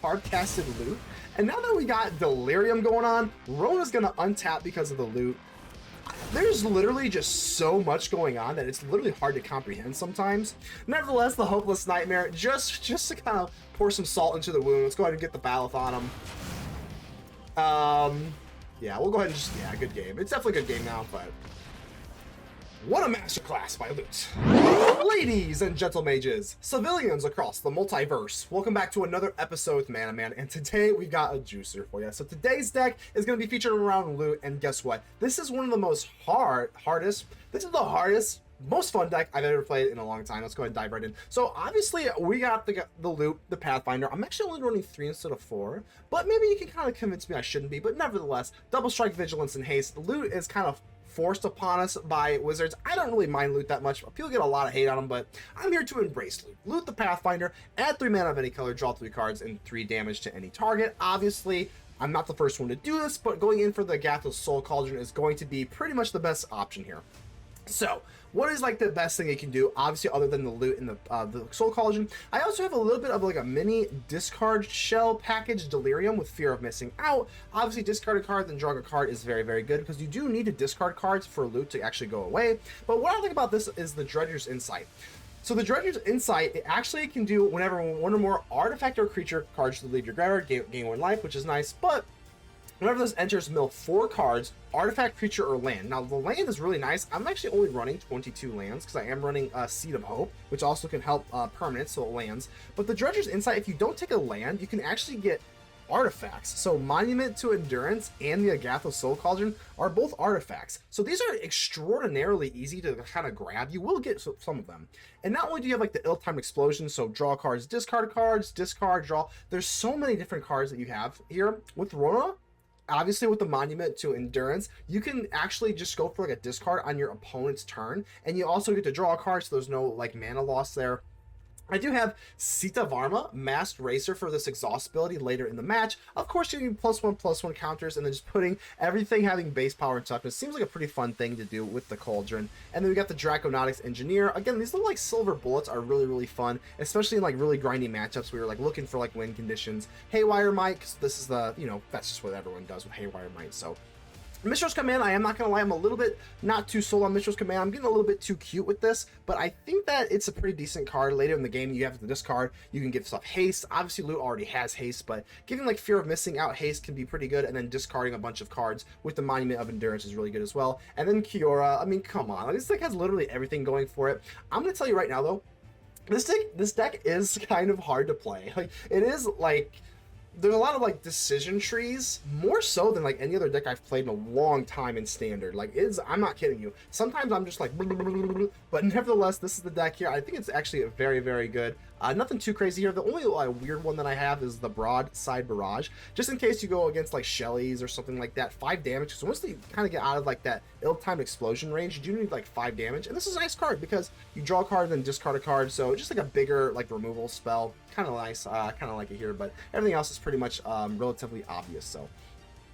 hard-casted loot. And now that we got Delirium going on, Rona's going to untap because of the loot. There's literally just so much going on that it's literally hard to comprehend sometimes. Nevertheless, the Hopeless Nightmare, just to kind of pour some salt into the wound. Let's go ahead and get the Baloth on him. Yeah, we'll go ahead and just, yeah, good game. It's definitely a good game now, but what a masterclass by Loot. Ladies and gentle mages, civilians across the multiverse, welcome back to another episode with Mana Man, and today we've got a juicer for you. So today's deck is going to be featured around Loot, and guess what? This is one of the most hardest, most fun deck I've ever played in a long time. Let's go ahead and dive right in. So obviously we got the Loot, the Pathfinder. I'm actually only running 3 instead of 4, but maybe you can kind of convince me I shouldn't be, but nevertheless, Double Strike, Vigilance, and Haste. Loot is kind of forced upon us by Wizards. I don't really mind Loot that much. People get a lot of hate on them, but I'm here to embrace Loot. Loot the Pathfinder, add 3 mana of any color, draw 3 cards, and 3 damage to any target. Obviously, I'm not the first one to do this, but going in for the Agatha Soul Cauldron is going to be pretty much the best option here. So, what is like the best thing you can do, obviously, other than the Loot and the Soul Cauldron? I also have a little bit of like a mini discard shell package, Delirium, with Fear of Missing Out. Obviously, discard a card then drawing a card is very, very good because you do need to discard cards for Loot to actually go away. But what I like about this is the Dredger's Insight. So the Dredger's Insight, it actually can do whenever one or more artifact or creature cards to leave your graveyard, gain 1 life, which is nice, but whenever this enters, mill 4 cards, artifact, creature, or land. Now, the land is really nice. I'm actually only running 22 lands because I am running Seed of Hope, which also can help permanents, so it lands. But the Dredger's Insight, if you don't take a land, you can actually get artifacts. So Monument to Endurance and the Agatha Soul Cauldron are both artifacts. So these are extraordinarily easy to kind of grab. You will get some of them. And not only do you have like the ill-timed explosion, so draw cards, discard, draw. There's so many different cards that you have here. With Rona, obviously with the Monument to Endurance, you can actually just go for like a discard on your opponent's turn, and you also get to draw a card, so there's no like mana loss there. I do have Sita Varma, Masked Racer, for this exhaustibility later in the match. Of course, you're getting +1/+1 counters, and then just putting everything having base power and toughness. Seems like a pretty fun thing to do with the Cauldron. And then we got the Draconautics Engineer. Again, these little like silver bullets are really, really fun, especially in like really grindy matchups where you're like looking for like win conditions. Haywire Mite, 'cause this is the, you know, that's just what everyone does with Haywire Mite. So Mishra's Command, I am not going to lie, I'm a little bit not too sold on Mishra's Command. I'm getting a little bit too cute with this, but I think that it's a pretty decent card. Later in the game, you have to discard. You can give stuff haste. Obviously, Loot already has haste, but giving like Fear of Missing Out haste can be pretty good, and then discarding a bunch of cards with the Monument of Endurance is really good as well. And then Kiora, I mean, come on. This deck has literally everything going for it. I'm going to tell you right now, though, this deck is kind of hard to play. Like, it is like, there's a lot of like decision trees, more so than like any other deck I've played in a long time in Standard. Like, I'm not kidding you. Sometimes I'm just like, but nevertheless, this is the deck here. I think it's actually very, very good. Nothing too crazy here. The only weird one that I have is the Broadside Barrage, just in case you go against like Shelly's or something like that. 5 damage. So once they kind of get out of like that ill-timed explosion range, you do need like 5 damage. And this is a nice card because you draw a card and then discard a card. So just like a bigger like removal spell. Kind of nice. Kind of like it here, but everything else is pretty much relatively obvious. So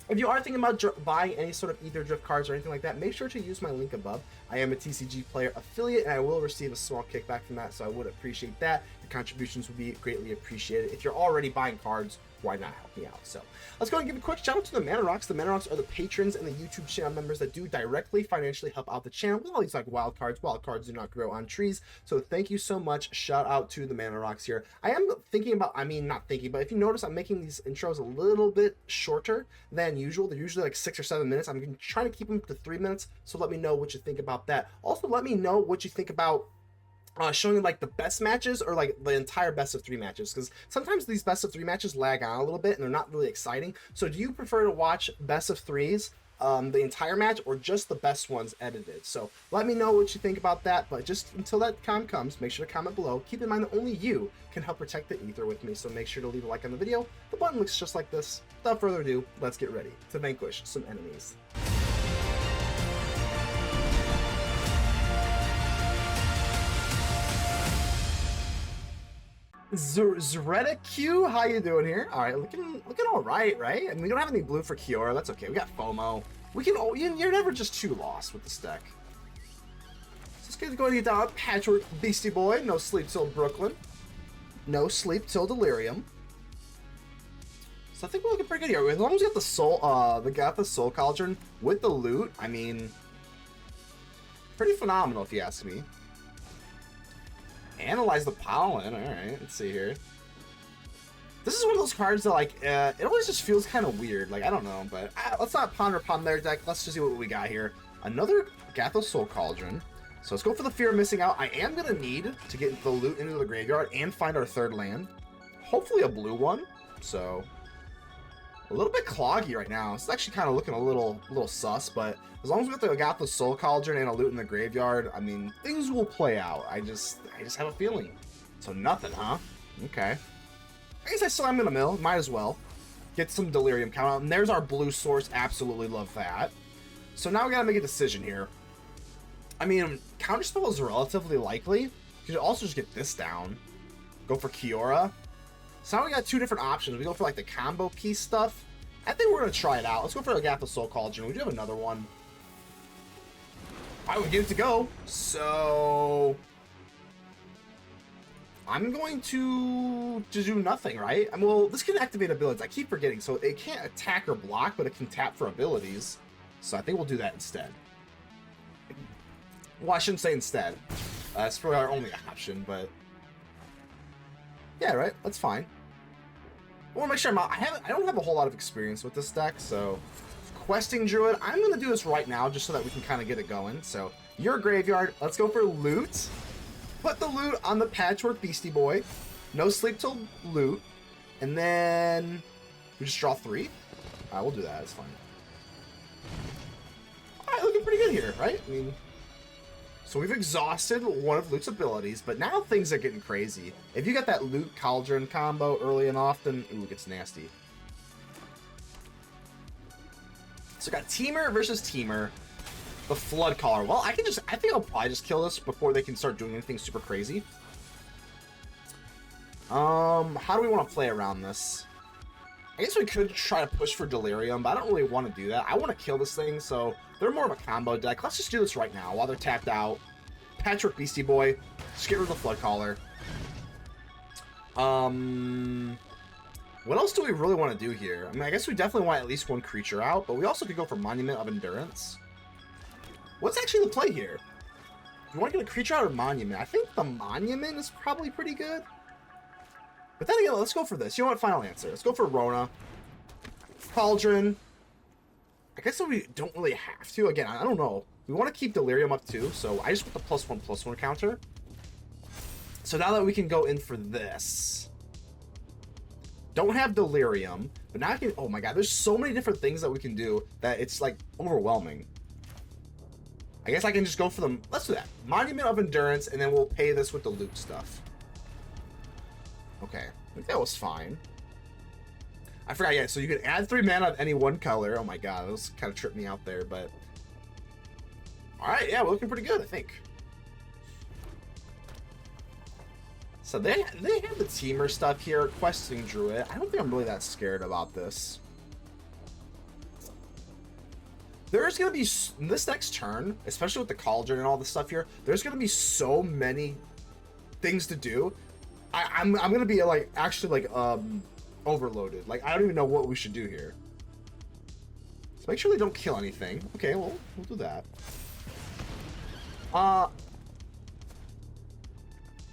if you are thinking about buying any sort of Aetherdrift cards or anything like that, make sure to use my link above. I am a TCG player affiliate, and I will receive a small kickback from that, so I would appreciate that. Your contributions would be greatly appreciated. If you're already buying cards, why not help me out? So let's go and give a quick shout out to the Mana Rocks. The Mana Rocks are the patrons and the YouTube channel members that do directly financially help out the channel with all these like wild cards. Wild cards do not grow on trees, so thank you so much. Shout out to the Mana Rocks here. I am thinking about, I mean, not thinking, but if you notice, I'm making these intros a little bit shorter than usual. They're usually like 6 or 7 minutes. I'm trying to keep them to 3 minutes, so let me know what you think about that. Also, let me know what you think about showing like the best matches or like the entire best of 3 matches, because sometimes these best of 3 matches lag on a little bit and they're not really exciting. So do you prefer to watch best of 3s the entire match, or just the best ones edited? So let me know what you think about that, but just until that time comes, make sure to comment below. Keep in mind that only you can help protect the ether with me, so make sure to leave a like on the video. The button looks just like this. Without further ado, let's get ready to vanquish some enemies. Zreda Q, how you doing here? All right, looking all right, right? I mean, we don't have any blue for Kiora. That's okay. We got FOMO. We can. You're never just too lost with this deck. So let's go and get down. Patchwork Beastie Boy. No sleep till Brooklyn. No sleep till Delirium. So I think we're looking pretty good here. As long as we got the soul cauldron with the loot, I mean, pretty phenomenal if you ask me. Analyze the pollen. All right, let's see here. This is one of those cards that, like, it always just feels kind of weird. Like, I don't know, but let's not ponder upon their deck. Let's just see what we got here. Another Agatha Soul Cauldron. So let's go for the fear of missing out. I am going to need to get the loot into the graveyard and find our third land. Hopefully a blue one. So a little bit cloggy right now. It's actually kind of looking a little sus, but as long as we got the Soul Cauldron and a loot in the graveyard, I mean, things will play out. I just have a feeling. So nothing, huh? Okay. I guess I still am gonna mill. Might as well get some Delirium count out. And there's our blue source. Absolutely love that. So now we gotta make a decision here. I mean, Counterspell is relatively likely. You could also just get this down. Go for Kiora. So now we got two different options. We go for like the combo piece stuff. I think we're gonna try it out. Let's go for Agatha Soul Cauldron. We do have another one. Alright, we get it to go. So I'm going to do nothing, right? I mean, well, this can activate abilities. I keep forgetting. So it can't attack or block, but it can tap for abilities. So I think we'll do that instead. Well, I shouldn't say instead. It's probably our only option, but yeah, right. That's fine. I want to make sure I don't have a whole lot of experience with this deck, so questing druid. I'm going to do this right now just so that we can kind of get it going. So your graveyard. Let's go for loot. Put the loot on the Patchwork Beastie boy. No sleep till loot, and then we just draw 3. We'll do that. It's fine. All right, looking pretty good here, right? I mean, so we've exhausted one of Loot's abilities, but now things are getting crazy. If you got that Loot Cauldron combo early and often, ooh, it gets nasty. So we got Teamer versus Teamer. The Flood Caller. Well, I think I'll probably just kill this before they can start doing anything super crazy. How do we want to play around this? I guess we could try to push for Delirium, but I don't really want to do that. I want to kill this thing, so they're more of a combo deck. Let's just do this right now while they're tapped out. Patchwork Beastie boy. Just get rid of the Flood Caller. What else do we really want to do here? I mean, I guess we definitely want at least one creature out, but we also could go for Monument of Endurance. What's actually the play here? Do you want to get a creature out or Monument? I think the Monument is probably pretty good. But then again, let's go for this. You know what? Final answer. Let's go for Rona. Cauldron. I guess we don't really have to. Again, I don't know. We want to keep Delirium up too, so I just put the +1/+1 counter. So now that we can go in for this. Don't have Delirium, but now I can... Oh my god, there's so many different things that we can do that it's like overwhelming. I guess I can just go for them. Let's do that. Monument of Endurance, and then we'll pay this with the loot stuff. Okay, I think that was fine. I forgot, yeah, so you can add 3 mana of any one color. Oh my god, that was kind of tripped me out there, but... Alright, yeah, we're looking pretty good, I think. So they have the Teamer stuff here, questing druid. I don't think I'm really that scared about this. There's going to be, this next turn, especially with the Cauldron and all the stuff here, there's going to be so many things to do. I'm going to be, like, actually, like, overloaded. Like, I don't even know what we should do here. So make sure they don't kill anything. Okay, well, we'll do that.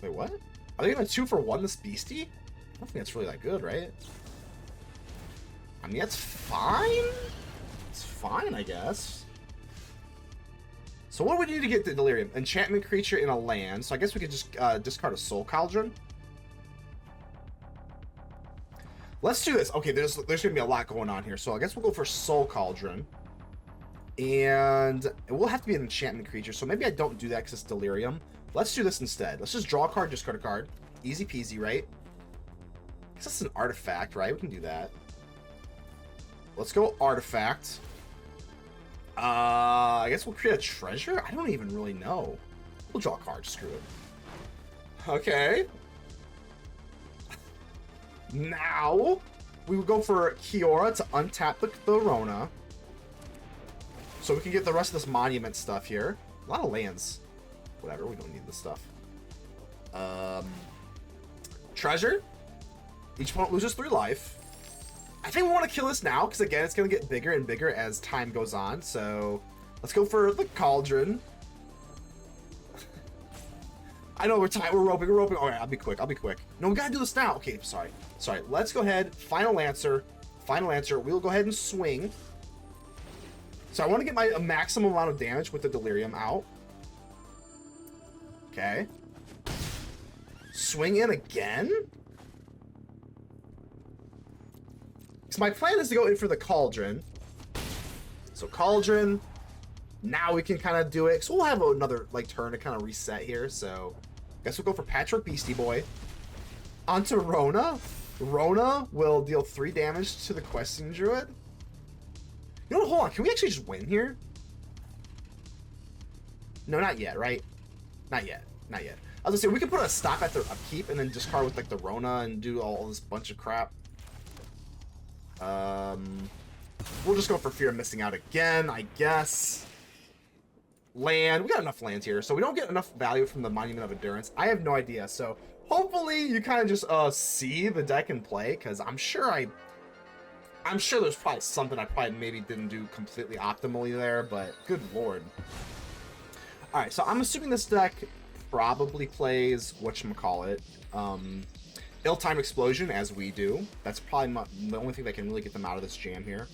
Wait, what? Are they going to 2-for-1 this Beastie? I don't think that's really that good, right? I mean, that's fine. It's fine, I guess. So what do we need to get the Delirium? Enchantment creature in a land. So I guess we could just discard a Soul Cauldron. Let's do this. Okay, there's going to be a lot going on here. So I guess we'll go for Soul Cauldron. And it will have to be an enchantment creature. So maybe I don't do that because it's Delirium. Let's do this instead. Let's just draw a card, discard a card. Easy peasy, right? I guess that's an artifact, right? We can do that. Let's go artifact. I guess we'll create a treasure? I don't even really know. We'll draw a card, screw it. Okay. Now, we will go for Kiora to untap the Rona. So we can get the rest of this monument stuff here. A lot of lands. Whatever, we don't need this stuff. Treasure. Each opponent loses 3 life. I think we want to kill this now, because again, it's going to get bigger and bigger as time goes on. So let's go for the Cauldron. I know we're tight. We're roping. All right, I'll be quick. No, we got to do this now. Okay, sorry. Let's go ahead. Final Lancer. We'll go ahead and swing. So I want to get my maximum amount of damage with the Delirium out. Okay. Swing in again? So my plan is to go in for the Cauldron. So Cauldron. Now we can kind of do it. So we'll have another like turn to kind of reset here. So I guess we'll go for Patchwork Beastie Boy. Onto Rona. Rona will deal 3 damage to the Questing Druid. You know what? Hold on. Can we actually just win here? No, not yet, right? Not yet. I was gonna say, we can put a stop at the upkeep and then discard with like the Rona and do all this bunch of crap. We'll just go for Fear of Missing Out again, I guess. Land. We got enough lands here, so we don't get enough value from the Monument of Endurance. I have no idea, so hopefully you kind of just see the deck in play, because I'm sure there's probably something I probably maybe didn't do completely optimally there, but good lord. Alright, so I'm assuming this deck probably plays whatchamacallit, Ill-Timed Explosion, as we do. That's probably the only thing that can really get them out of this jam here.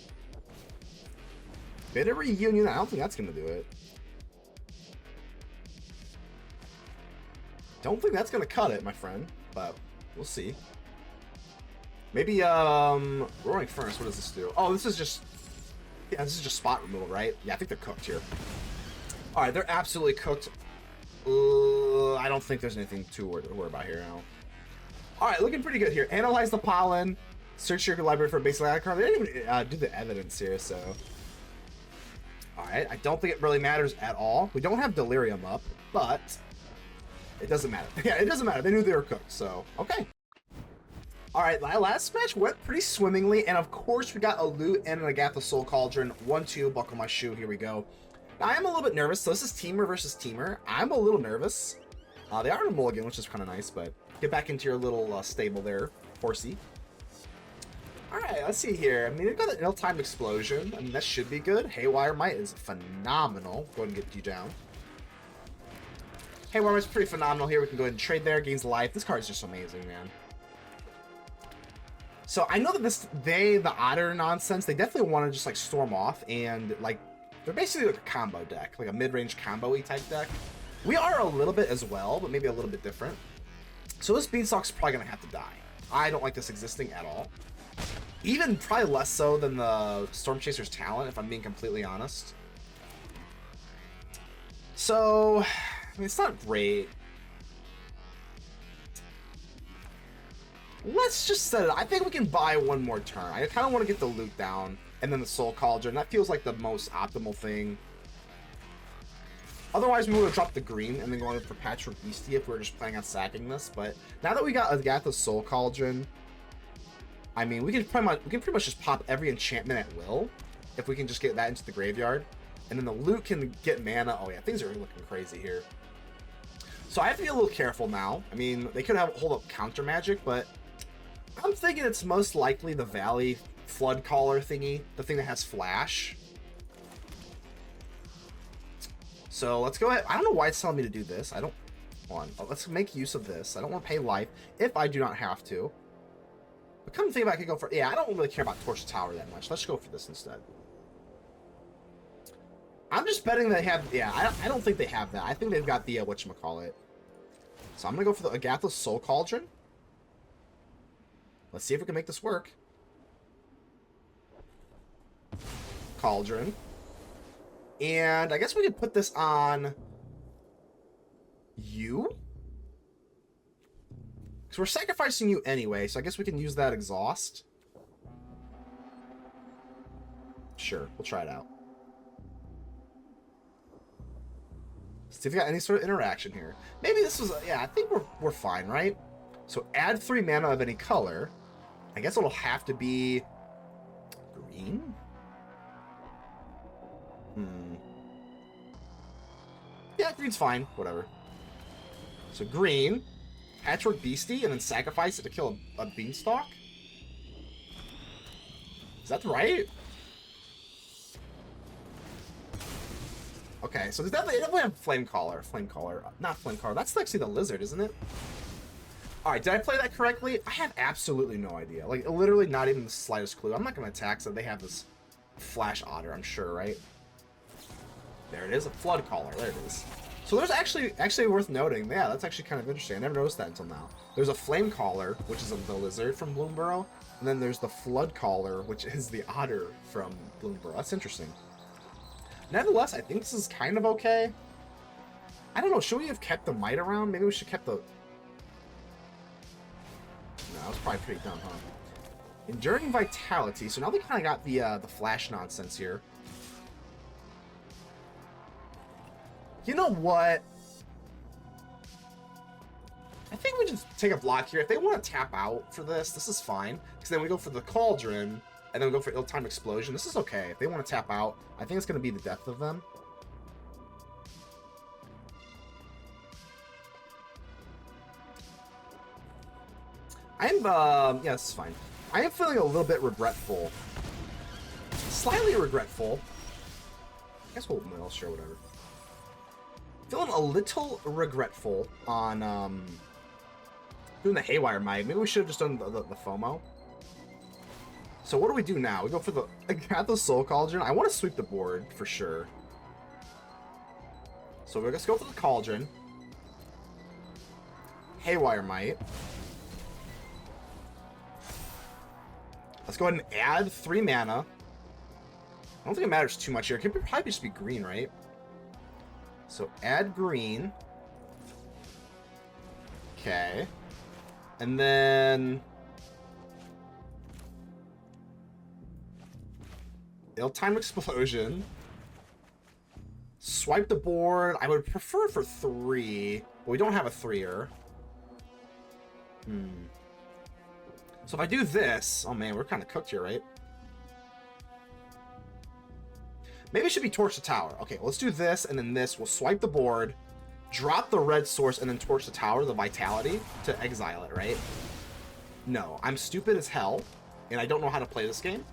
Bit of Reunion, I don't think that's going to do it. Don't think that's going to cut it, my friend, but we'll see. Maybe, Roaring Furnace, what does this do? Oh, this is just spot removal, right? Yeah, I think they're cooked here. Alright, they're absolutely cooked. I don't think there's anything to worry about here now. Alright, looking pretty good here. Analyze the pollen. Search your library for a basic land card. They didn't even do the evidence here, so. Alright, I don't think it really matters at all. We don't have Delirium up, but it doesn't matter. Yeah, it doesn't matter. They knew they were cooked, so okay. Alright, my last match went pretty swimmingly, and of course we got a loot and an Agatha Soul Cauldron. 1-2, buckle my shoe, here we go. Now, I am a little bit nervous, so this is teamer versus teamer. I'm a little nervous. They are in a mulligan, which is kind of nice, but get back into your little stable there, horsey. Alright, let's see here. I mean, they've got an Ill-Timed Explosion. I mean, that should be good. Haywire Mite is phenomenal. Go ahead and get you down. Haywire Mite's pretty phenomenal here. We can go ahead and trade there, gains life. This card is just amazing, man. So I know that the Otter nonsense, they definitely want to just like storm off and like, they're basically like a combo deck, like a mid-range combo-y type deck. We are a little bit as well, but maybe a little bit different. So this Beanstalk's probably going to have to die. I don't like this existing at all. Even probably less so than the Storm Chaser's Talent, if I'm being completely honest. So, I mean, it's not great. Let's just set it. I think we can buy one more turn. I kind of want to get the loot down and then the Soul Cauldron. That feels like the most optimal thing. Otherwise, we would have dropped the green and then going for Patchwork Beastie if we were just planning on sacking this. But now that we got Agatha's Soul Cauldron, I mean, we can pretty much just pop every enchantment at will if we can just get that into the graveyard. And then the loot can get mana. Oh yeah, things are looking crazy here. So I have to be a little careful now. I mean, they could hold up counter magic, but I'm thinking it's most likely the Valley Flood Caller thingy, the thing that has flash. So let's go ahead. I don't know why it's telling me to do this. Hold on. Let's make use of this. I don't want to pay life if I do not have to. But come to think about it, I could go for, yeah, I don't really care about Torch Tower that much. Let's go for this instead. I'm just betting they have, yeah, I don't think they have that. I think they've got the, whatchamacallit. So I'm going to go for the Agatha Soul Cauldron. Let's see if we can make this work. Cauldron. And I guess we could put this on you. Because we're sacrificing you anyway, so I guess we can use that exhaust. Sure, we'll try it out. See if we got any sort of interaction here. Maybe this was, yeah, I think we're fine, right? So add 3 mana of any color. I guess it'll have to be green? Yeah, green's fine. Whatever. So green, Patchwork Beastie, and then sacrifice it to kill a beanstalk? that right? Okay, so they definitely have Flame Caller. Not Flame Caller. That's actually the lizard, isn't it? Alright, did I play that correctly? I have absolutely no idea. Like, literally not even the slightest clue. I'm not going to attack, so they have this Flash Otter, I'm sure, right? There it is, a Flood Caller. There it is. So there's actually worth noting. Yeah, that's actually kind of interesting. I never noticed that until now. There's a Flame Caller, which is the lizard from Bloomburrow, and then there's the Flood Caller, which is the otter from Bloomburrow. That's interesting. Nevertheless, I think this is kind of okay. I don't know. Should we have kept the Mite around? Maybe we should kept the... No, that was probably pretty dumb, huh? Enduring Vitality. So now they kind of got the Flash nonsense here. You know what? I think we just take a block here. If they want to tap out for this, this is fine. Because then we go for the Cauldron, and then we go for Ill-Timed Explosion. This is okay. If they want to tap out, I think it's going to be the death of them. Yeah, this is fine. I am feeling a little bit regretful. Slightly regretful. I guess we'll sure, whatever. Feeling a little regretful on doing the Haywire Mite. Maybe we should have just done the FOMO. So what do we do now? We go for the Agatha Soul Cauldron. I want to sweep the board for sure. So let's go for the Cauldron. Haywire Mite. Let's go ahead and add 3 mana. I don't think it matters too much here. It could probably just be green, right? So add green. Okay. And then... Ill-Timed Explosion. Swipe the board. I would prefer for 3, but we don't have a 3-er. So if I do this... Oh man, we're kind of cooked here, right? Maybe it should be Torch the Tower. Okay, let's do this, and then this. We'll swipe the board, drop the red source, and then Torch the Tower, the Vitality, to exile it, right? No, I'm stupid as hell, and I don't know how to play this game.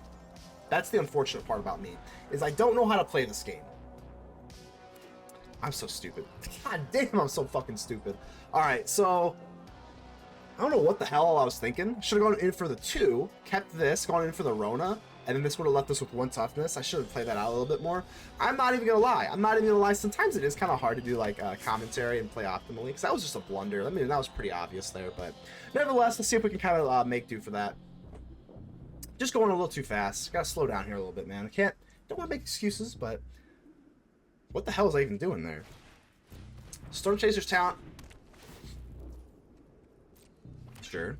That's the unfortunate part about me, is I don't know how to play this game. I'm so stupid. God damn, I'm so fucking stupid. Alright, so... I don't know what the hell I was thinking. Should have gone in for the 2, kept this, gone in for the Rona, and then this would have left us with 1 toughness. I should have played that out a little bit more. I'm not even gonna lie. Sometimes it is kind of hard to do like commentary and play optimally, because that was just a blunder. I mean, that was pretty obvious there, but nevertheless, let's see if we can kind of make do for that. Just going a little too fast. Gotta slow down here a little bit, man. Don't want to make excuses, but what the hell is I even doing there? Storm Chaser's talent. Sure.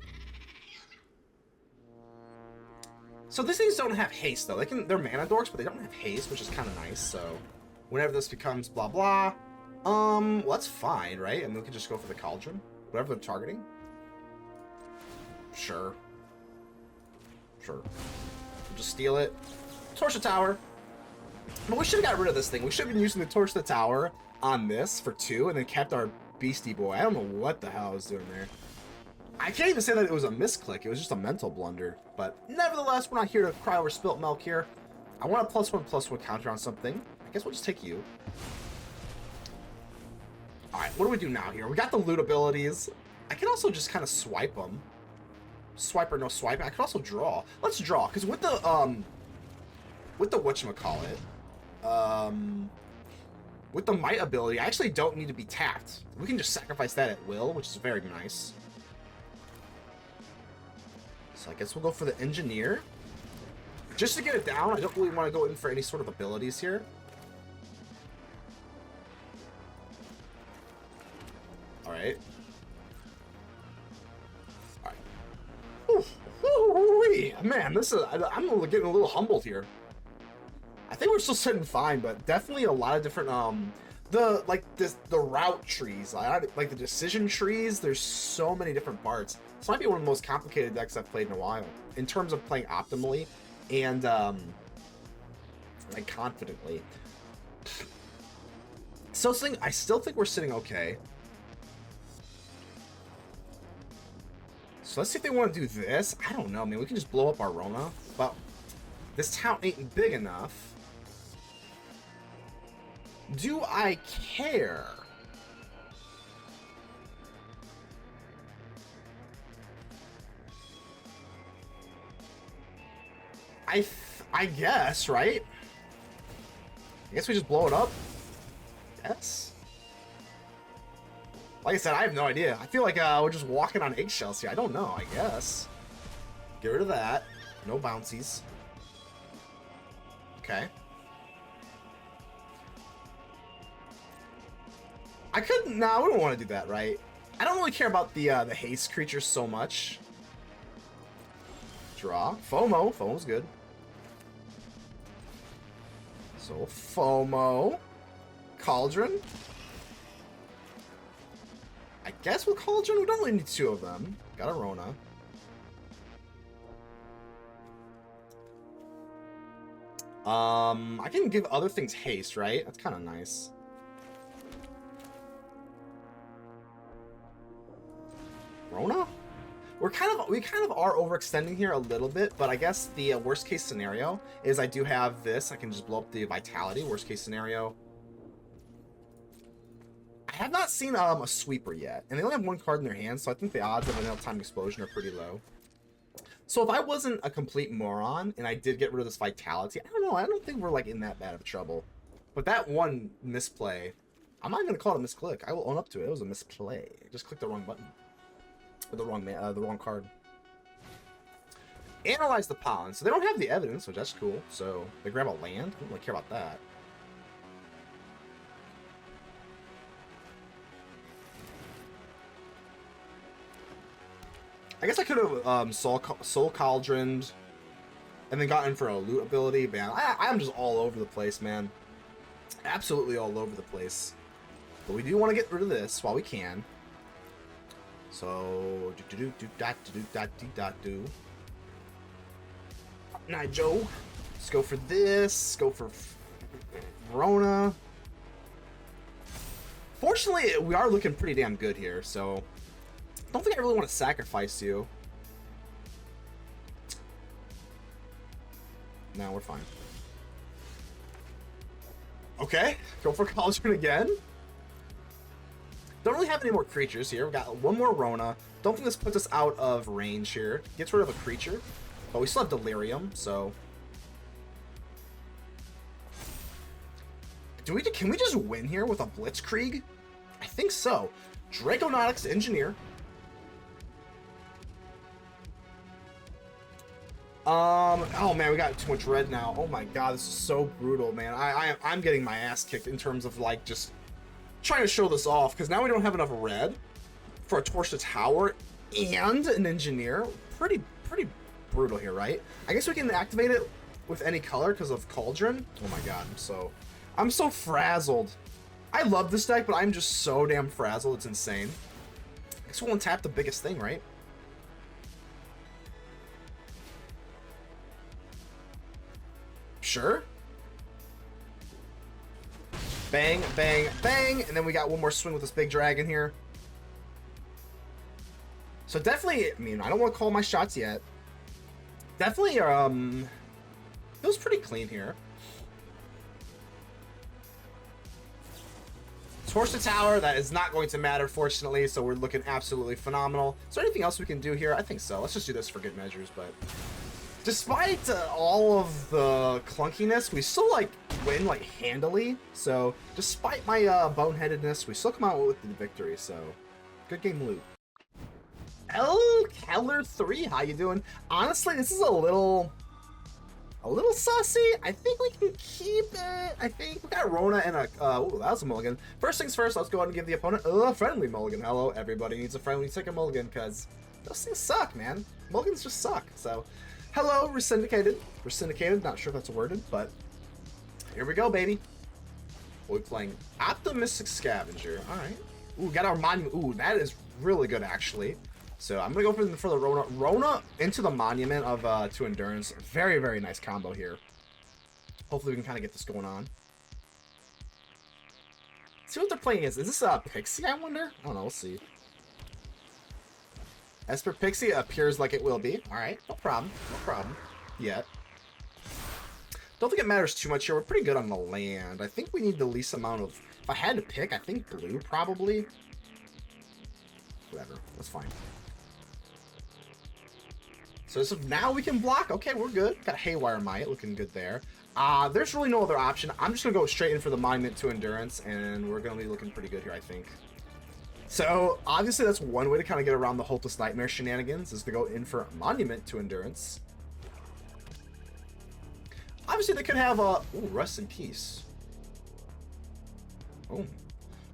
So these things don't have haste though. They're mana dorks, but they don't have haste, which is kind of nice. So whenever this becomes blah blah, well, that's fine, right? And we can just go for the Cauldron, whatever they're targeting. Sure. We'll just steal it. Torch the Tower. But we should have got rid of this thing. We should have been using the Torch the Tower on this for 2, and then kept our Beastie Boy. I don't know what the hell I was doing there. I can't even say that it was a misclick. It was just a mental blunder. But nevertheless, we're not here to cry over spilt milk here. I want a +1/+1 counter on something. I guess we'll just take you. Alright, what do we do now here? We got the loot abilities. I can also just kind of swipe them. Swipe or no swipe. I can also draw. Let's draw, because with the whatchamacallit, with the Mite ability, I actually don't need to be tapped. We can just sacrifice that at will, which is very nice. So I guess we'll go for the Engineer. Just to get it down, I don't really want to go in for any sort of abilities here. Alright. Alright. Man, this is... I'm getting a little humbled here. I think we're still sitting fine, but definitely a lot of different... the route trees, like the decision trees, there's so many different parts. This might be one of the most complicated decks I've played in a while, in terms of playing optimally and like confidently. So I still think we're sitting okay. So let's see if they want to do this. I don't know, man. We can just blow up our Rona. But This town ain't big enough. Do I care? I guess, right? I guess we just blow it up? Yes? Like I said, I have no idea. I feel like we're just walking on eggshells here. I don't know, I guess. Get rid of that. No bouncies. Okay. I couldn't... No, we don't want to do that, right? I don't really care about the haste creatures so much. Draw. FOMO. FOMO's good. So, FOMO. Cauldron. I guess with Cauldron, we don't really need two of them. Got a Rona. I can give other things haste, right? That's kind of nice. Rona? We kind of are overextending here a little bit, but I guess the worst case scenario is I do have this. I can just blow up the vitality. Worst case scenario. I have not seen a sweeper yet, and they only have one card in their hand, so I think the odds of an L-time explosion are pretty low. So if I wasn't a complete moron and I did get rid of this vitality, I don't know. I don't think we're like in that bad of trouble. But that one misplay, I'm not gonna call it a misclick. I will own up to it. It was a misplay. I just clicked the wrong button. Or the wrong card. Analyze the pollen. So they don't have the evidence, which that's cool. So they grab a land. I don't really care about that. I guess I could have soul cauldroned and then gotten for a loot ability. Man, I'm just all over the place, man. Absolutely all over the place. But we do want to get rid of this while we can. So Nigel. Let's go for this. Go for Rona. Fortunately, we are looking pretty damn good here, so I don't think I really want to sacrifice you. No, we're fine. Okay, go for Cauldron again. Don't really have any more creatures here. We got one more Rona. Don't think this puts us out of range here. Gets rid of a creature, but we still have Delirium, so can we just win here with a Blitzkrieg? I think so. Draconautics Engineer. Oh man, we got too much red now. Oh my god, this is so brutal, man. I'm getting my ass kicked in terms of like just trying to show this off, because now we don't have enough red for a Torch to Tower and an Engineer. Pretty brutal here, right? I guess we can activate it with any color because of Cauldron. Oh my god, I'm so frazzled. I love this deck, but I'm just so damn frazzled. It's insane. I guess we'll untap the biggest thing, right? Sure. Bang, bang, bang, and then we got one more swing with this big dragon here. So definitely, I mean, I don't want to call my shots yet. Definitely, feels pretty clean here. Torch the Tower, that is not going to matter, fortunately, so we're looking absolutely phenomenal. Is there anything else we can do here? I think so. Let's just do this for good measures, but despite all of the clunkiness, we still like win like handily. So despite my boneheadedness, we still come out with the victory. So good game, loot. L Keller 3, how you doing? Honestly, this is a little sussy. I think we can keep it. I think we got Rona and a ooh, that was a mulligan. First things first, let's go ahead and give the opponent a friendly mulligan. Hello, everybody needs a friendly second mulligan because those things suck, man. Mulligans just suck. So hello, Resyndicated. Not sure if that's worded, but here we go, baby. We're playing Optimistic Scavenger. All right. Ooh, got our monument. Ooh, that is really good, actually. So I'm gonna go for the Rona. Rona into the monument of 2 endurance. Very, very nice combo here. Hopefully we can kind of get this going on. Let's see what they're playing is. Is this a Pixie, I wonder? I don't know, we'll see. Esper Pixie appears like it will be. Alright, no problem. No problem. Yet. Don't think it matters too much here. We're pretty good on the land. I think we need the least amount of... If I had to pick, I think blue, probably. Whatever. That's fine. So now we can block. Okay, we're good. Got Haywire Mite. Looking good there. There's really no other option. I'm just going to go straight in for the Monument to Endurance, and we're going to be looking pretty good here, I think. So, obviously, that's one way to kind of get around the Hopeless Nightmare shenanigans, is to go in for Monument to Endurance. Obviously, they could have a... Ooh, Rest in Peace. Oh.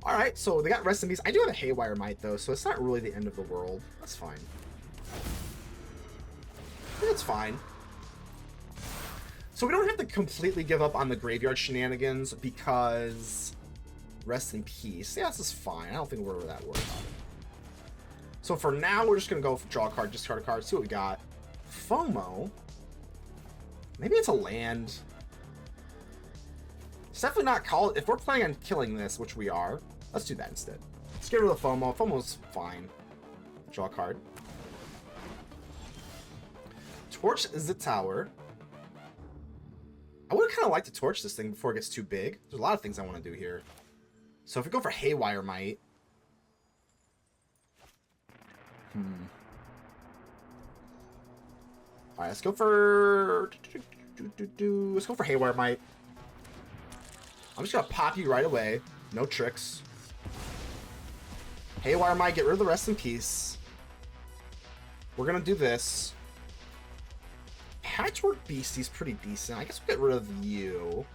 Alright, so they got Rest in Peace. I do have a Haywire Mite, though, so it's not really the end of the world. That's fine. It's fine. So we don't have to completely give up on the graveyard shenanigans because Rest in Peace. Yeah, this is fine. I don't think we're that worried about it. So for now, we're just going to go for draw a card, discard a card, see what we got. FOMO. Maybe it's a land. It's definitely not call. If we're planning on killing this, which we are, let's do that instead. Let's get rid of the FOMO. FOMO's fine. Draw a card. Torch is the tower. I would kind of like to torch this thing before it gets too big. There's a lot of things I want to do here. So if we go for Haywire Mite. Alright, let's go for... Let's go for Haywire Mite. I'm just going to pop you right away. No tricks. Haywire Mite, get rid of the Rest in Peace. We're going to do this. Patchwork Beastie's pretty decent. I guess we'll get rid of you.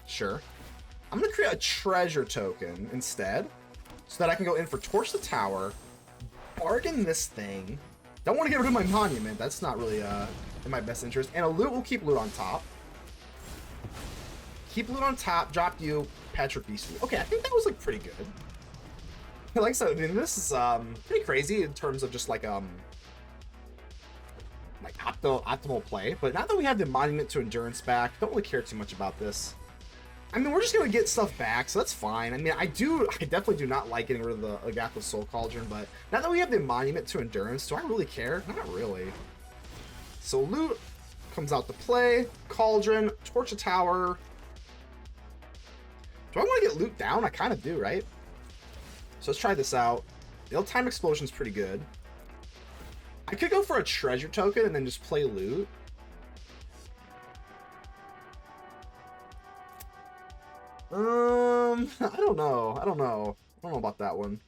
Sure. I'm going to create a treasure token instead, so that I can go in for Torch the Tower, bargain this thing. Don't want to get rid of my monument. That's not really in my best interest. And a loot, we'll keep loot on top. Keep loot on top, drop you, Patchwork Beastie. Okay, I think that was like pretty good. Like I said, I mean, this is pretty crazy in terms of just like optimal play, but now that we have the Monument to Endurance back, don't really care too much about this. I mean, we're just gonna get stuff back, so that's fine. I mean, I definitely do not like getting rid of the Agatha Soul Cauldron, but now that we have the Monument to Endurance, do I really care? Not really. So loot comes out to play. Cauldron, Torch a Tower. Do I want to get loot down? I kind of do, right? So let's try this out. The Ill-Timed Explosion's pretty good. I could go for a treasure token and then just play loot. I don't know. I don't know about that one.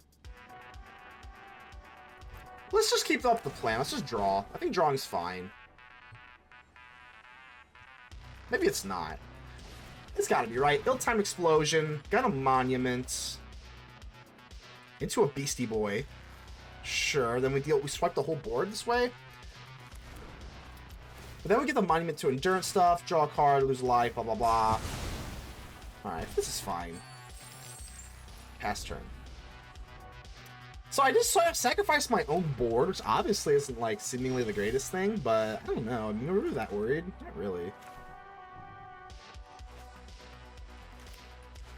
Let's just keep up the plan. Let's just draw. I think drawing's fine. Maybe it's not. It's gotta be right. Ill-Timed Explosion. Got a Monument. Into a Beastie Boy. Sure, then we swipe the whole board this way. But then we get the Monument to Endurance stuff, draw a card, lose life, blah, blah, blah. Alright, this is fine. Pass turn. So I just sort of sacrificed my own board, which obviously isn't, like, seemingly the greatest thing, but I don't know. I mean, we're really that worried? Not really.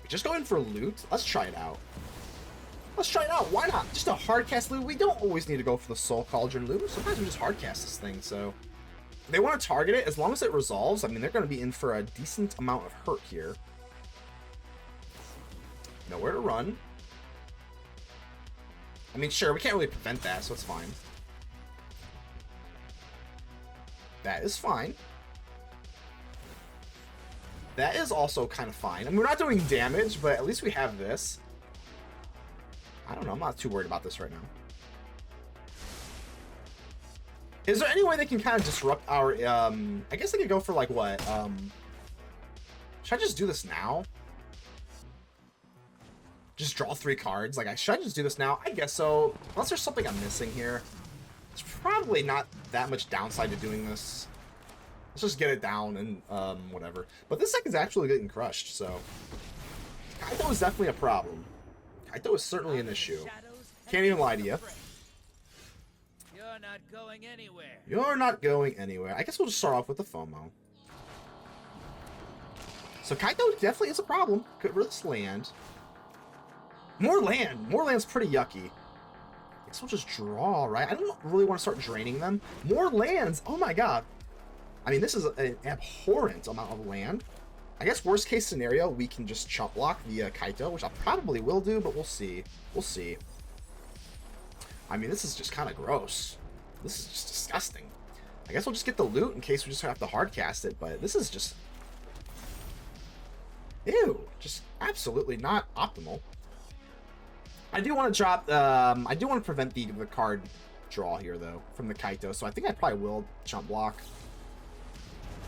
We just go in for loot. Let's try it out. Let's try it out. Why not? Just a hardcast loot. We don't always need to go for the Soul Cauldron loot. Sometimes we just hardcast this thing, so... If they want to target it, as long as it resolves, I mean, they're going to be in for a decent amount of hurt here. Nowhere to run. I mean, sure, we can't really prevent that, so it's fine. That is fine. That is also kind of fine. I mean, we're not doing damage, but at least we have this. I don't know. I'm not too worried about this right now. Is there any way they can kind of disrupt our... I guess they could go for, like, what? Should I just do this now? Just draw 3 cards? Like, should I just do this now? I guess so. Unless there's something I'm missing here. It's probably not that much downside to doing this. Let's just get it down and whatever. But this deck is actually getting crushed, so... Kaito is definitely a problem. Kaito is certainly an issue. Can't even lie to you. You're not going anywhere. You're not going anywhere. I guess we'll just start off with the FOMO. So Kaito definitely is a problem. Could risk land. More land. More land's pretty yucky. I guess we'll just draw, right? I don't really want to start draining them. More lands. Oh my god. I mean, this is an abhorrent amount of land. I guess worst case scenario, we can just chump block the Kaito, which I probably will do, but we'll see. We'll see. I mean, this is just kind of gross. This is just disgusting. I guess we'll just get the loot in case we just have to hard cast it, but this is just... Ew, just absolutely not optimal. I do want to drop, I do want to prevent the card draw here, though, from the Kaito, so I think I probably will chump block.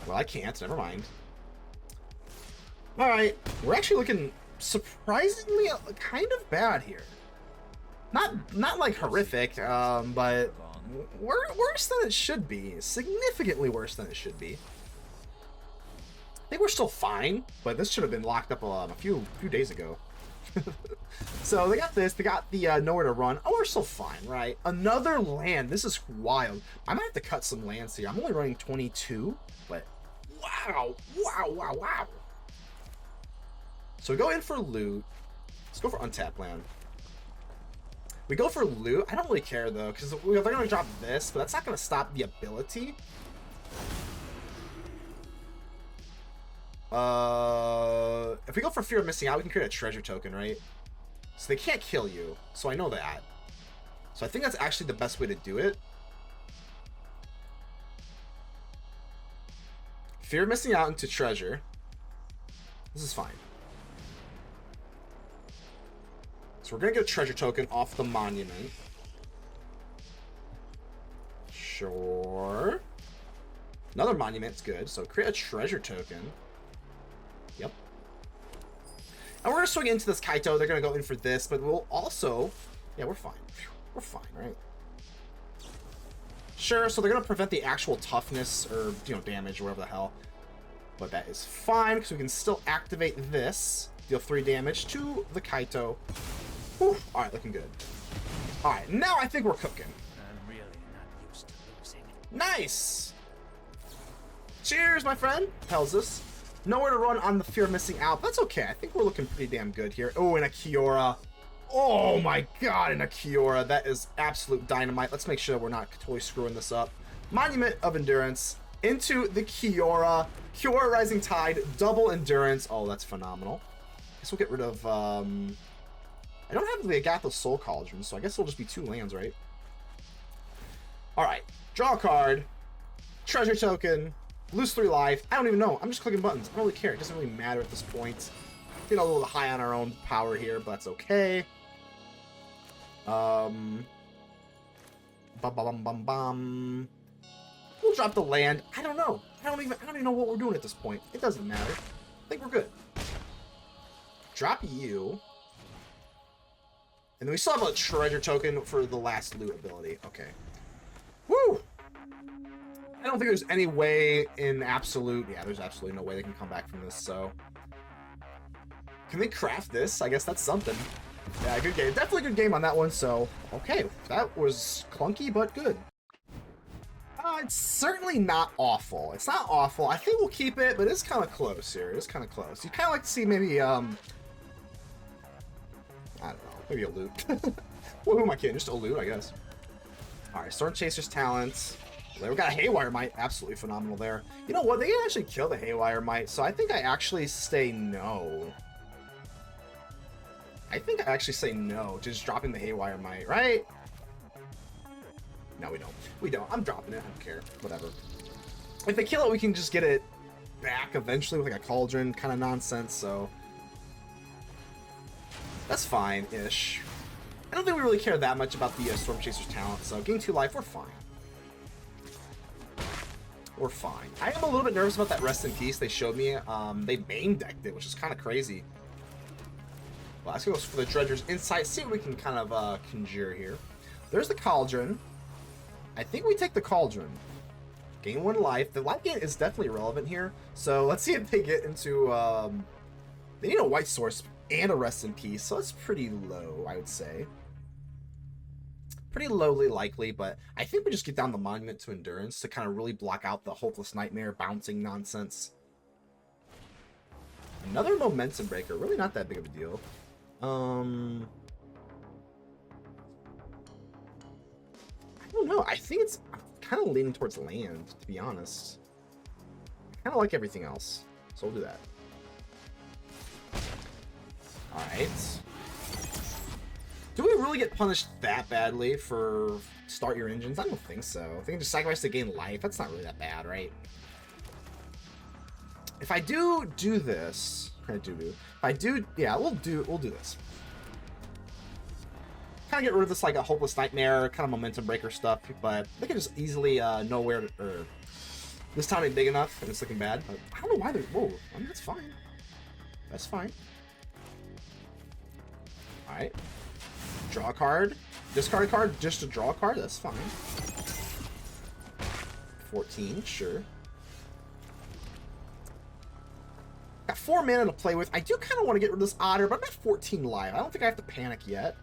Well, I can't, never mind. Alright, we're actually looking surprisingly kind of bad here. Not like horrific, but worse than it should be. Significantly worse than it should be. I think we're still fine, but this should have been locked up a few days ago. So they got this, they got the nowhere to run. Oh, we're still fine, right? Another land. This is wild. I might have to cut some lands here. I'm only running 22, but wow. So we go in for loot. Let's go for untapped land. We go for loot. I don't really care though, because they're going to drop this, but that's not going to stop the ability. If we go for fear of missing out, we can create a treasure token, right? So they can't kill you. So I know that. So I think that's actually the best way to do it. Fear of missing out into treasure. This is fine. So we're gonna get a treasure token off the monument. Sure. Another monument's good. So create a treasure token. Yep. And we're gonna swing into this Kaito. They're gonna go in for this, but we'll also, yeah, we're fine. We're fine, right? Sure. So they're gonna prevent the actual toughness or damage or whatever the hell. But that is fine because we can still activate this. Deal 3 damage to the Kaito. Whew. All right, looking good. All right, now I think we're cooking. I'm really not used to losing. Nice. Cheers, my friend. Tells us. Nowhere to run on the fear of missing out. That's okay. I think we're looking pretty damn good here. Oh, and a Kiora. Oh my god, and a Kiora. That is absolute dynamite. Let's make sure we're not totally screwing this up. Monument of Endurance into the Kiora. Kiora Rising Tide, double endurance. Oh, that's phenomenal. Guess we'll get rid of, I don't have the Agatha Soul Cauldron, so I guess it'll just be 2 lands, right? Alright, draw a card, treasure token, lose 3 life. I don't even know. I'm just clicking buttons. I don't really care. It doesn't really matter at this point. Getting a little high on our own power here, but that's okay. Bum, bum, bum, bum, bum. We'll drop the land. I don't know. I don't even know what we're doing at this point. It doesn't matter. I think we're good. Drop you. And then we still have a treasure token for the last loot ability. Okay. Woo! I don't think there's any way in absolute... Yeah, there's absolutely no way they can come back from this, so... Can they craft this? I guess that's something. Yeah, good game. Definitely good game on that one, so... Okay, that was clunky, but good. It's certainly not awful. It's not awful. I think we'll keep it, but it's kind of close here. It's kind of close. You kind of like to see maybe, I don't know. Maybe a loot. Well, who am I kidding? Just a loot, I guess. Alright, Storm Chaser's talents. We got a Haywire Mite. Absolutely phenomenal there. You know what? They can actually kill the Haywire Mite, so I think I actually say no. I think I actually say no to just dropping the Haywire Mite, right? No, we don't. We don't. I'm dropping it. I don't care. Whatever. If they kill it, we can just get it back eventually with like a Cauldron kind of nonsense, so... That's fine-ish. I don't think we really care that much about the Storm Chaser's talent, so gain 2 life, we're fine. We're fine. I am a little bit nervous about that Rest in Peace they showed me. They main decked it, which is kind of crazy. Well, let's go for the Dredger's Insight, see what we can kind of conjure here. There's the Cauldron. I think we take the Cauldron. Gain 1 life. The life gain is definitely relevant here. So let's see if they get into... They need a white source and a Rest in Peace, so it's pretty low, I would say. Pretty lowly likely, but I think we just get down the Monument to Endurance to kind of really block out the Hopeless Nightmare bouncing nonsense. Another Momentum Breaker. Really not that big of a deal. I don't know. I think it's... I'm kind of leaning towards land, to be honest. kind of like everything else. So we'll do that. Alright. Do we really get punished that badly for start your engines? I don't think so. I think just sacrifice to gain life. That's not really that bad, right? If I do this, if I do, yeah, we'll do this. Kind of get rid of this like a hopeless nightmare, kind of momentum breaker stuff, but they can just easily know where to, or this town ain't big enough and it's looking bad. But I don't know why they're, whoa, I mean, that's fine. That's fine. Alright. Draw a card. Discard a card just to draw a card, that's fine. 14, sure. Got 4 mana to play with. I do kind of want to get rid of this otter, but I'm at 14 life. I don't think I have to panic yet.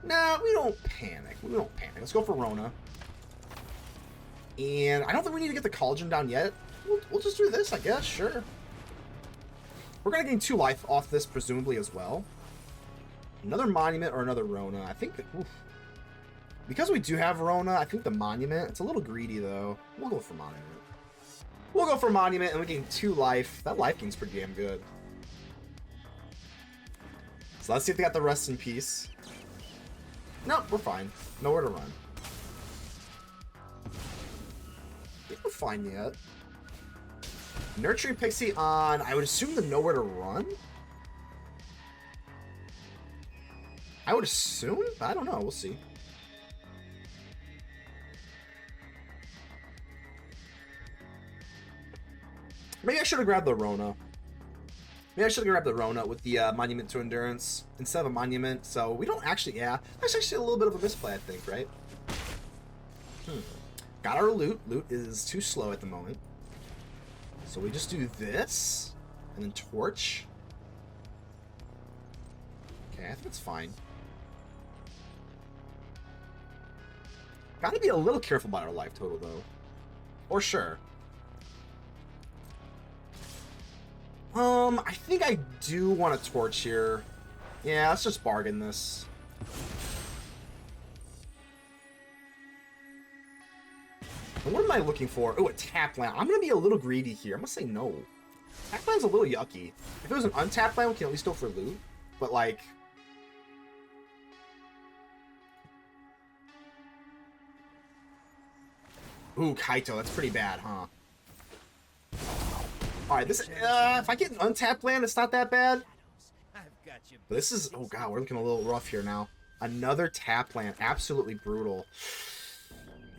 No, we don't panic. We don't panic. Let's go for Rona. And I don't think we need to get the Cauldron down yet. We'll just do this, I guess. Sure. We're going to gain 2 life off this, presumably, as well. Another Monument or another Rona. I think that... Oof. Because we do have Rona, I think the Monument... It's a little greedy, though. We'll go for Monument. We'll go for Monument, and we gain 2 life. That life gain's pretty damn good. So let's see if they got the Rest in Peace. Nope, we're fine. Nowhere to run. I think we're fine yet. Nurturing Pixie on, I would assume the Nowhere to Run? I would assume? I don't know, we'll see. Maybe I should have grabbed the Rona. Maybe I should have grabbed the Rona with the Monument to Endurance instead of a Monument. So we don't actually, yeah. That's actually a little bit of a misplay, I think, right? Got our loot. Loot is too slow at the moment. So we just do this. And then Torch. Okay, I think it's fine. Gotta be a little careful about our life total, though. Or sure. I think I do want a Torch here. Yeah, let's just bargain this. And what am I looking for? Oh, a tap land. I'm gonna be a little greedy here. I'm gonna say no. Tap land's a little yucky. If it was an untapped land, we can at least go for loot. But like... Ooh, Kaito, that's pretty bad, huh? Alright, this, if I get an untapped land, it's not that bad. But this is, oh god, we're looking a little rough here now. Another tap land, absolutely brutal.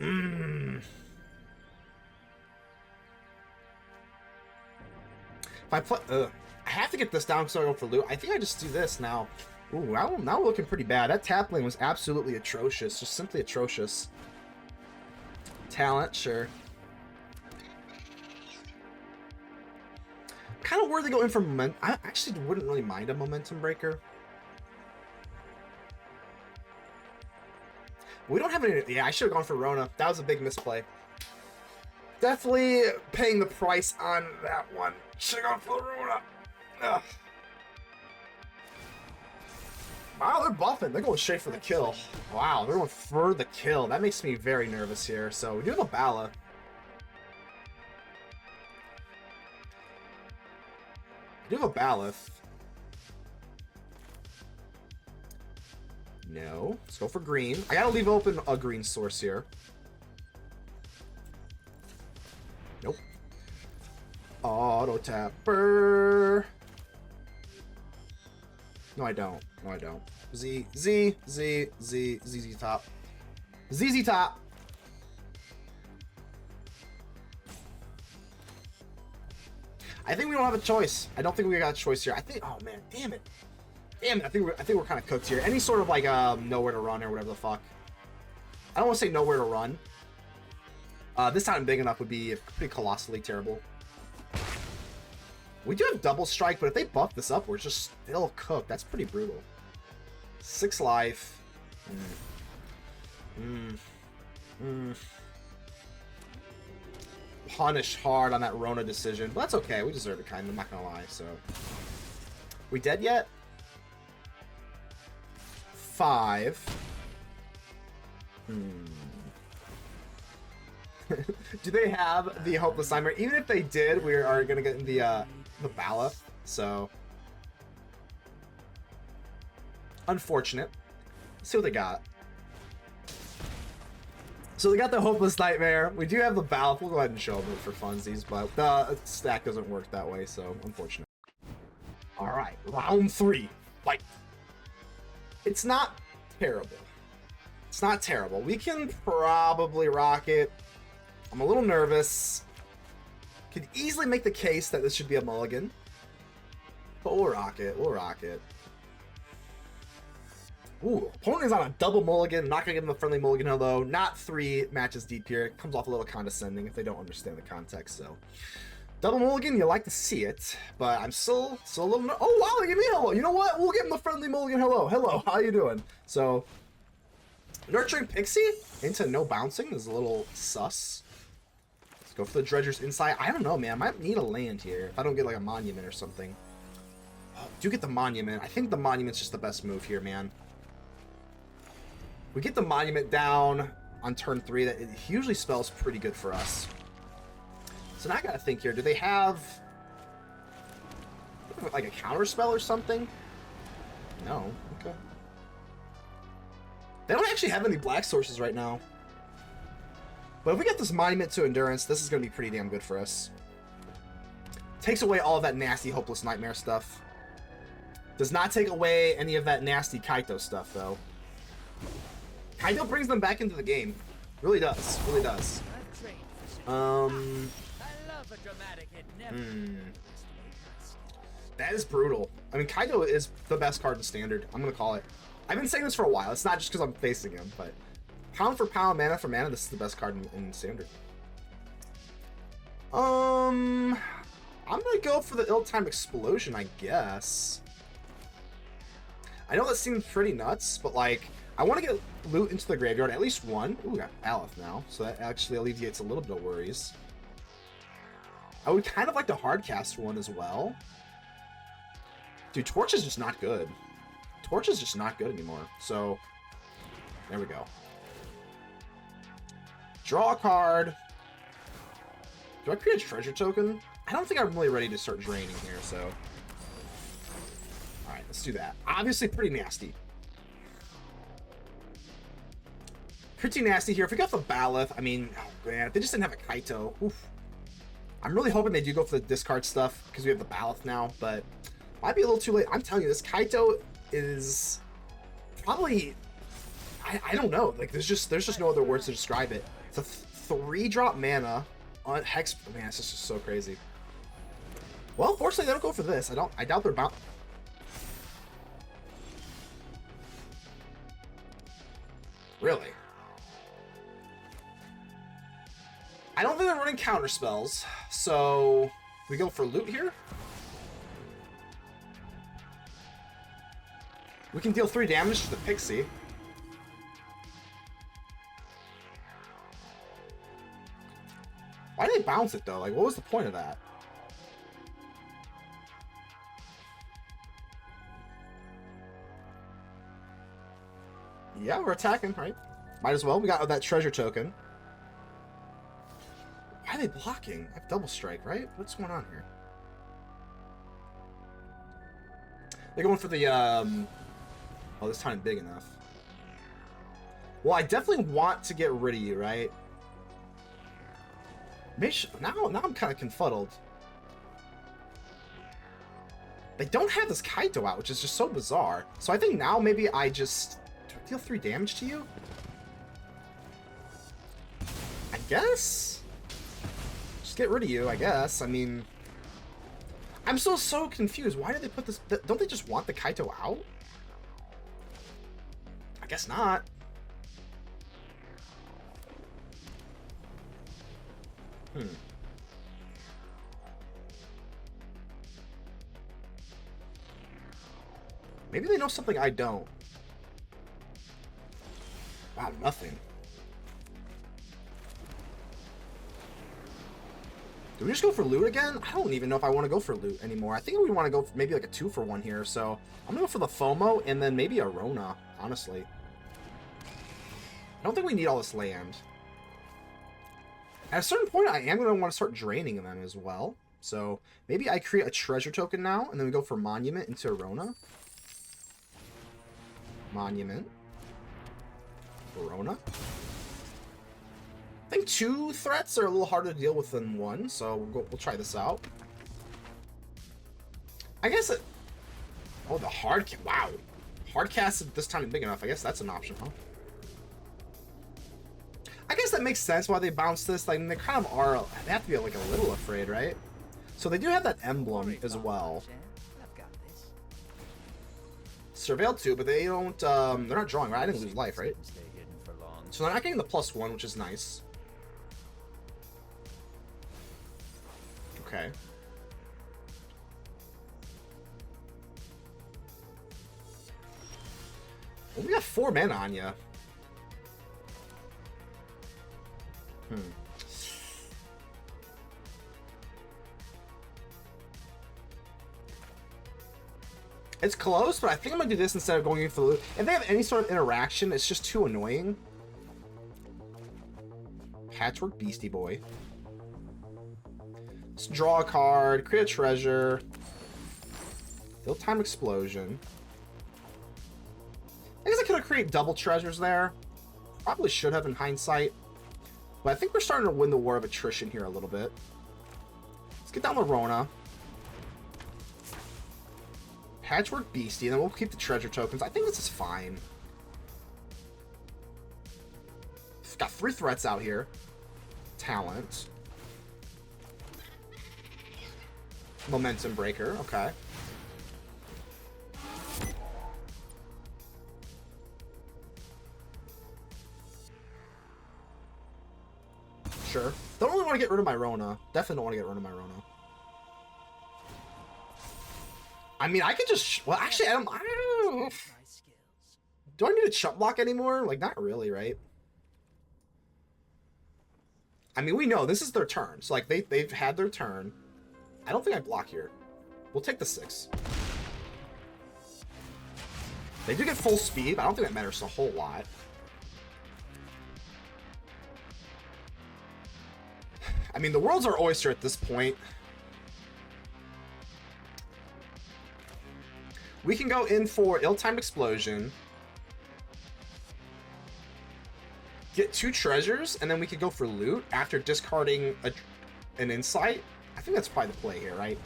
If I play, I have to get this down so I go for loot. I think I just do this now. Ooh, now we're looking pretty bad. That tap lane was absolutely atrocious, just simply atrocious. Talent, sure. Kind of worthy to go in for momentum. I actually wouldn't really mind a momentum breaker. We don't have any. Yeah, I should have gone for Rona. That was a big misplay. Definitely paying the price on that one. Should have gone for Rona. Ugh. Wow, they're buffing. They're going straight for the kill. Wow, they're going for the kill. That makes me very nervous here. So we do have a Bala. We do have a Baloth. No. Let's go for green. I gotta leave open a green source here. Nope. Auto tapper. No, I don't. No, I don't. Z top. ZZ top. I think we don't have a choice. I don't think we got a choice here. I think, oh man, damn it. Damn it, I think we're kind of cooked here. Any sort of like nowhere to run or whatever the fuck. I don't want to say nowhere to run. This time big enough would be pretty colossally terrible. We do have double strike, but if they buff this up, we're just still cooked. That's pretty brutal. 6 life. Punish hard on that Rona decision, but that's okay. We deserve it, kind of. I'm not gonna lie. So, we dead yet? 5. Do they have the Hopeless Nightmare? Even if they did, we are gonna get the Bala. So unfortunate. Let's see what they got. So they got the Hopeless Nightmare. We do have the Bala. We'll go ahead and show them for funsies, but the stack doesn't work that way, so unfortunate. All right, round 3. Fight. It's not terrible. It's not terrible. We can probably rock it. I'm a little nervous. Could easily make the case that this should be a mulligan. But we'll rock it. We'll rock it. Ooh, opponent is on a double mulligan. Not gonna give him a friendly mulligan, hello. Not 3 matches deep here. It comes off a little condescending if they don't understand the context, so. Double mulligan, you like to see it, but I'm still a little... Oh, wow, they give me a hello. You know what? We'll give him a friendly mulligan hello. Hello, how you doing? So, Nurturing Pixie into no bouncing is a little sus. Let's go for the Dredger's Insight. I don't know, man. I might need a land here if I don't get, like, a monument or something. Oh, do get the monument. I think the monument's just the best move here, man. We get the monument down on turn 3. That it usually spells pretty good for us. So now I gotta think here. Do they have like a counter spell or something? No. Okay. They don't actually have any black sources right now. But if we get this monument to endurance, this is gonna be pretty damn good for us. Takes away all of that nasty Hopeless Nightmare stuff. Does not take away any of that nasty Kaito stuff though. Kaito brings them back into the game. Really does. Really does. That is brutal. I mean, Kaito is the best card in Standard. I'm gonna call it. I've been saying this for a while. It's not just because I'm facing him, but pound for pound, mana for mana, this is the best card in Standard. I'm gonna go for the Ill-Timed Explosion, I guess. I know that seems pretty nuts, but like, I want to get loot into the graveyard, at least one. Ooh, we got Aleph now, so that actually alleviates a little bit of worries. I would kind of like to hardcast one as well. Dude, Torch is just not good. Torch is just not good anymore. So, there we go. Draw a card. Do I create a treasure token? I don't think I'm really ready to start draining here, so. Alright, let's do that. Obviously pretty nasty. Pretty nasty here. If we got the Baloth, I mean, oh man, if they just didn't have a Kaito. Oof. I'm really hoping they do go for the discard stuff because we have the Baloth now, but might be a little too late. I'm telling you, this Kaito is probably, I don't know. Like there's just no other words to describe it. It's a 3-drop mana on Hex. Man, it's just so crazy. Well, fortunately, they don't go for this. I doubt they're bound. Really? I don't think they're running counter spells, so we go for loot here. We can deal 3 damage to the Pixie. Why did they bounce it though? Like, what was the point of that? Yeah, we're attacking, right? Might as well. We got that treasure token. Why are they blocking? I have double strike, right? What's going on here? They're going for the, oh, this time big enough. Well, I definitely want to get rid of you, right? Now I'm kind of confuddled. They don't have this Kaito out, which is just so bizarre. So I think now maybe I just... Do I deal 3 damage to you? I guess? Just get rid of you, I guess. I mean... I'm still so confused. Why did they put this... Don't they just want the Kaito out? I guess not. Maybe they know something I don't. Wow, nothing. Do we just go for loot again? I don't even know if I want to go for loot anymore. I think we want to go for maybe like a 2-for-1 here. So I'm going to go for the FOMO and then maybe a Rona, honestly. I don't think we need all this land. At a certain point, I am going to want to start draining them as well. So maybe I create a treasure token now, and then we go for Monument into Rona. Monument. Rona. I think 2 threats are a little harder to deal with than 1, so we'll try this out. I guess it... Oh, the hard... Wow. Hard cast this time is big enough. I guess that's an option, huh? I guess that makes sense why they bounced this. Like, they kind of are... They have to be, like, a little afraid, right? So they do have that emblem as well. Surveil too, but they don't... they're not drawing, right? I didn't lose life, right? So they're not getting the +1, which is nice. Okay. Well, we got 4 mana on ya. It's close, but I think I'm gonna do this instead of going in for the loot. If they have any sort of interaction, it's just too annoying. Patchwork Beastie Boy. Let's draw a card, create a treasure. Real-time explosion. I guess I could have created double treasures there. Probably should have in hindsight. But I think we're starting to win the war of attrition here a little bit. Let's get down to Rona. Patchwork Beastie, and then we'll keep the treasure tokens. I think this is fine. We've got 3 threats out here. Talent. Momentum Breaker, okay. Sure. Don't really want to get rid of my Rona. Definitely don't want to get rid of my Rona. I mean, I could just... Well, actually, I don't... Do I need a chump block anymore? Like, not really, right? I mean, we know this is their turn. So, like, they've had their turn. I don't think I block here. We'll take the 6. They do get full speed, but I don't think that matters a whole lot. I mean, the world's our oyster at this point. We can go in for Ill-Timed Explosion. Get 2 treasures, and then we could go for loot after discarding an insight. I think that's probably the play here, right?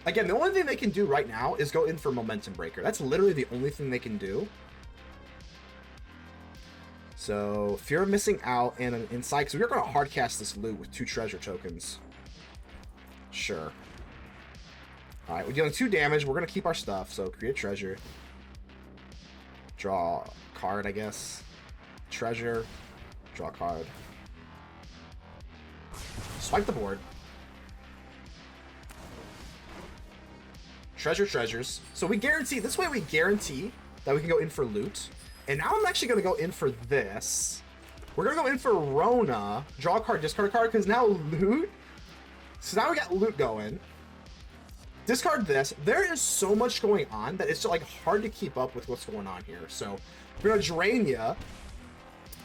Again, the only thing they can do right now is go in for Momentum Breaker. That's literally the only thing they can do. So, Fear of Missing Out and an Insight, because we're going to hardcast this loot with 2 treasure tokens. Sure. Alright, we're dealing 2 damage. We're going to keep our stuff, so create treasure. Draw a card, I guess. Treasure. Draw a card. Swipe the board. Treasure treasures. So we guarantee, this way we guarantee that we can go in for loot. And now I'm actually going to go in for this. We're going to go in for Rona. Draw a card, discard a card, because now loot. So now we got loot going. Discard this. There is so much going on that it's like hard to keep up with what's going on here. So we're going to drain ya.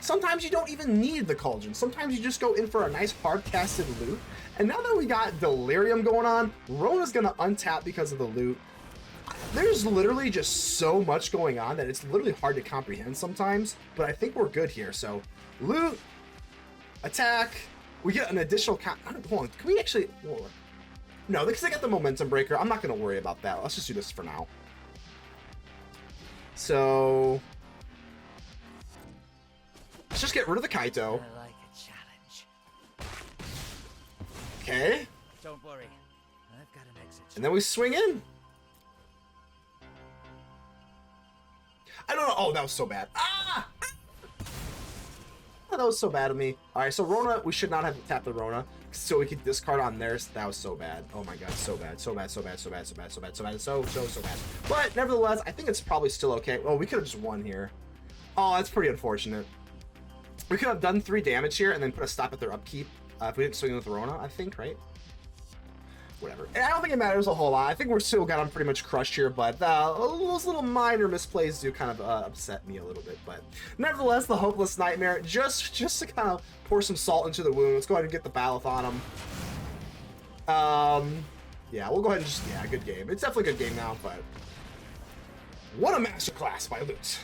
Sometimes you don't even need the Cauldron. Sometimes you just go in for a nice hard-casted loot. And now that we got Delirium going on, Rona's going to untap because of the loot. There's literally just so much going on that it's literally hard to comprehend sometimes. But I think we're good here. So, loot, attack. We get an additional... Hold on. Can we actually... No, because I got the Momentum Breaker. I'm not going to worry about that. Let's just do this for now. So... Let's just get rid of the Kaito. I like a challenge. Okay. Don't worry. I've got an exit. And then we swing in. I don't know. Oh, that was so bad. Ah! Oh, that was so bad of me. All right, so Rona, we should not have tapped the Rona, so we could discard on theirs. That was so bad. Oh my god, so bad, so bad, so bad, so bad, so bad, so bad, so bad, so bad. But nevertheless, I think it's probably still okay. Well, we could have just won here. Oh, that's pretty unfortunate. We could have done 3 damage here and then put a stop at their upkeep if we didn't swing in with Rona, I think, right? whatever. And I don't think it matters a whole lot. I think we're still got them pretty much crushed here, but those little minor misplays do kind of upset me a little bit. But nevertheless, the Hopeless Nightmare, just to kind of pour some salt into the wound. Let's go ahead and get the Baloth on him. Yeah, we'll go ahead and just, yeah, good game. It's definitely a good game now, but what a masterclass by Loot.